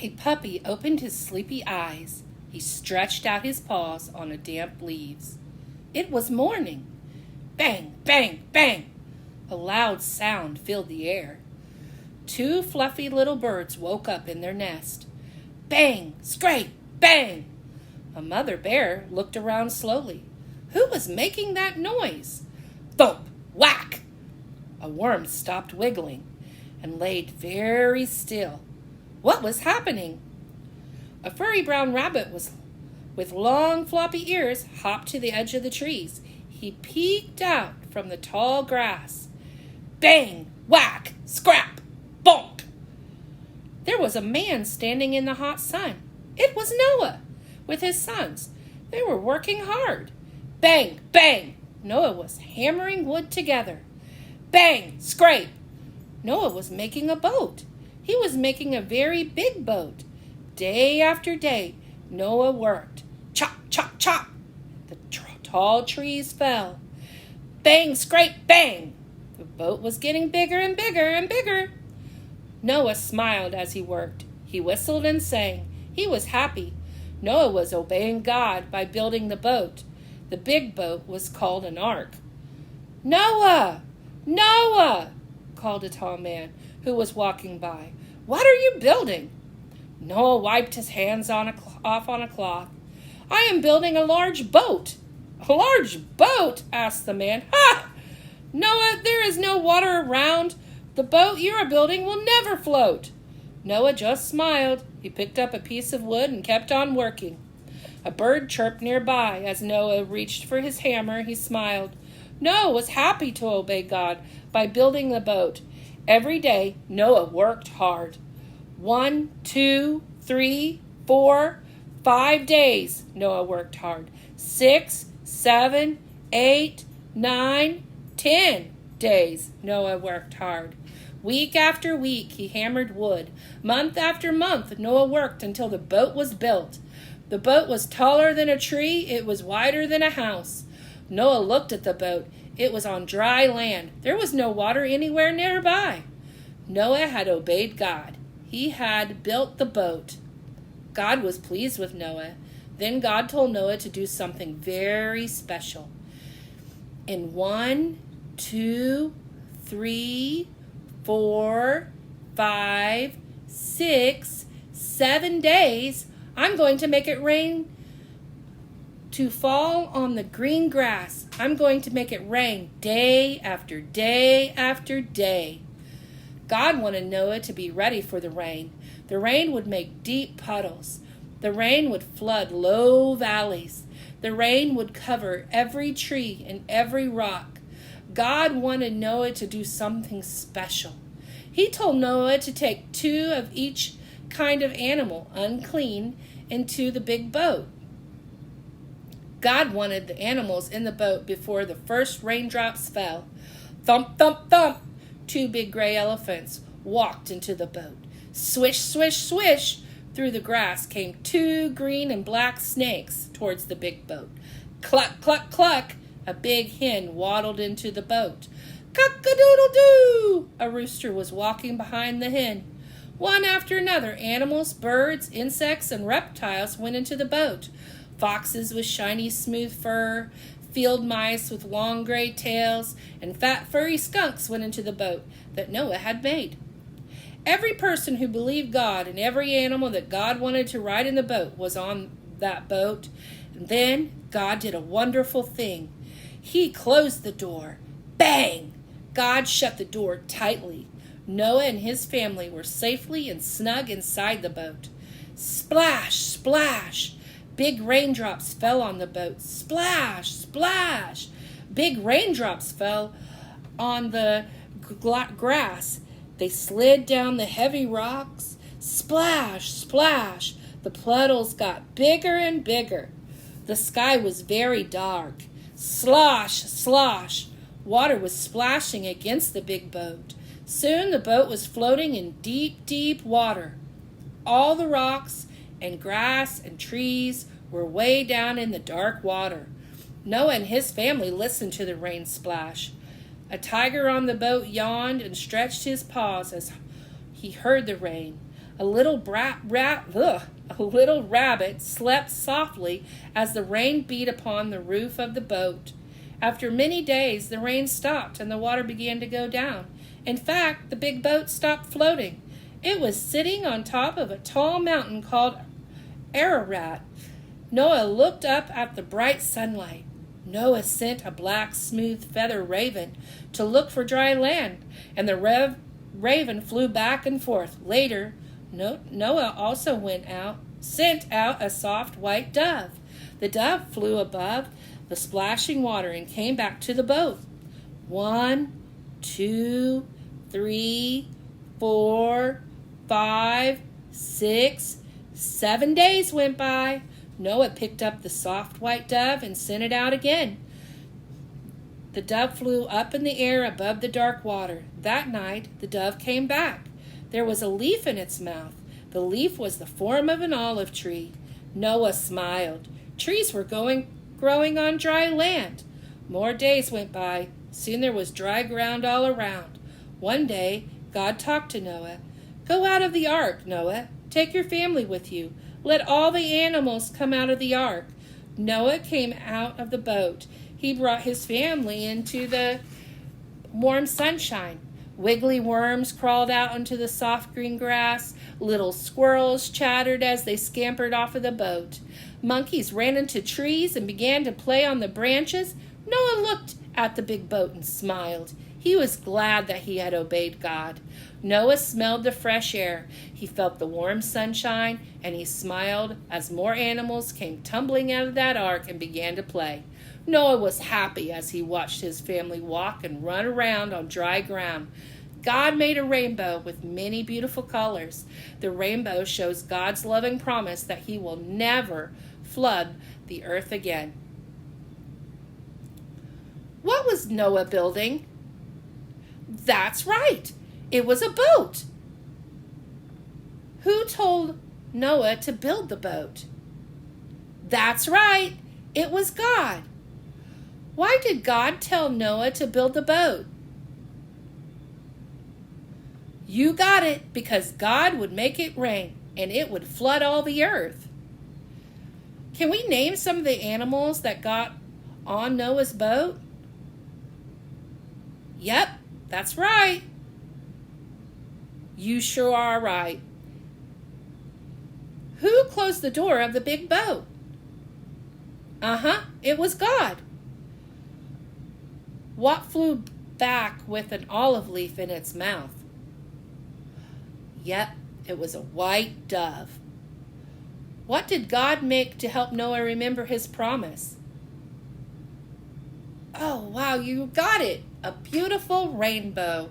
A puppy opened his sleepy eyes. He stretched out his paws on the damp leaves. It was morning. Bang, bang, bang! A loud sound filled the air. Two fluffy little birds woke up in their nest. Bang, scrape, bang! A mother bear looked around slowly. Who was making that noise? Thump, whack! A worm stopped wiggling and laid very still. What was happening? A furry brown rabbit with long floppy ears hopped to the edge of the trees. He peeked out from the tall grass. Bang, whack, scrap, bonk! There was a man standing in the hot sun. It was Noah with his sons. They were working hard. Bang, bang! Noah was hammering wood together. Bang, scrape! Noah was making a boat. He was making a very big boat. Day after day, Noah worked. Chop, chop, chop! The tall trees fell. Bang, scrape, bang! The boat was getting bigger and bigger and bigger. Noah smiled as he worked. He whistled and sang. He was happy. Noah was obeying God by building the boat. The big boat was called an ark. Noah! Noah! Called a tall man who was walking by. What are you building? Noah wiped his hands off on a cloth. I am building a large boat. A large boat? Asked the man. Ha! Noah, there is no water around. The boat you are building will never float. Noah just smiled. He picked up a piece of wood and kept on working. A bird chirped nearby. As Noah reached for his hammer, he smiled. Noah was happy to obey God by building the boat. Every day, Noah worked hard. 1, 2, 3, 4, 5 days, Noah worked hard. 6, 7, 8, 9, 10 days, Noah worked hard. Week after week, he hammered wood. Month after month, Noah worked until the boat was built. The boat was taller than a tree. It was wider than a house. Noah looked at the boat. It was on dry land. There was no water anywhere nearby. Noah had obeyed God. He had built the boat. God was pleased with Noah. Then God told Noah to do something very special. In 1, 2, 3, 4, 5, 6, 7 days, I'm going to make it rain to fall on the green grass. I'm going to make it rain day after day after day. God wanted Noah to be ready for the rain. The rain would make deep puddles. The rain would flood low valleys. The rain would cover every tree and every rock. God wanted Noah to do something special. He told Noah to take 2 of each kind of animal, unclean, into the big boat. God wanted the animals in the boat before the first raindrops fell. Thump, thump, thump! 2 big gray elephants walked into the boat. Swish, swish, swish! Through the grass came 2 green and black snakes towards the big boat. Cluck, cluck, cluck! A big hen waddled into the boat. Cock-a-doodle-doo! A rooster was walking behind the hen. One after another, animals, birds, insects, and reptiles went into the boat. Foxes with shiny, smooth fur, field mice with long gray tails, and fat, furry skunks went into the boat that Noah had made. Every person who believed God and every animal that God wanted to ride in the boat was on that boat. And then God did a wonderful thing. He closed the door. Bang! God shut the door tightly. Noah and his family were safely and snug inside the boat. Splash, splash! Big raindrops fell on the boat. Splash, splash! Big raindrops fell on the grass. They slid down the heavy rocks. Splash, splash! The puddles got bigger and bigger. The sky was very dark. Slosh, slosh! Water was splashing against the big boat. Soon the boat was floating in deep, deep water. All the rocks and grass and trees were way down in the dark water. Noah and his family listened to the rain splash. A tiger on the boat yawned and stretched his paws as he heard the rain. A little rabbit slept softly as the rain beat upon the roof of the boat. After many days, the rain stopped and the water began to go down. In fact, the big boat stopped floating. It was sitting on top of a tall mountain called Ararat. Noah looked up at the bright sunlight. Noah sent a black, smooth feather raven to look for dry land, and the raven flew back and forth. Later, Noah also sent out a soft white dove. The dove flew above the splashing water and came back to the boat. 1, 2, 3, 4, 5, 6, 7 days went by. Noah picked up the soft white dove and sent it out again. The dove flew up in the air above the dark water. That night, the dove came back. There was a leaf in its mouth. The leaf was the form of an olive tree. Noah smiled. Trees were growing on dry land. More days went by. Soon there was dry ground all around. One day, God talked to Noah. "Go out of the ark, Noah. Take your family with you. Let all the animals come out of the ark." Noah came out of the boat. He brought his family into the warm sunshine. Wiggly worms crawled out onto the soft green grass. Little squirrels chattered as they scampered off of the boat. Monkeys ran into trees and began to play on the branches. Noah looked at the big boat and smiled. He was glad that he had obeyed God. Noah smelled the fresh air. He felt the warm sunshine, and he smiled as more animals came tumbling out of that ark and began to play. Noah was happy as he watched his family walk and run around on dry ground. God made a rainbow with many beautiful colors. The rainbow shows God's loving promise that he will never flood the earth again. What was Noah building? That's right. It was a boat. Who told Noah to build the boat? That's right. It was God. Why did God tell Noah to build the boat? You got it, because God would make it rain and it would flood all the earth. Can we name some of the animals that got on Noah's boat? Yep, that's right. You sure are right. Who closed the door of the big boat? It was God. What flew back with an olive leaf in its mouth? Yep, it was a white dove. What did God make to help Noah remember his promise? Oh, wow, you got it. A beautiful rainbow.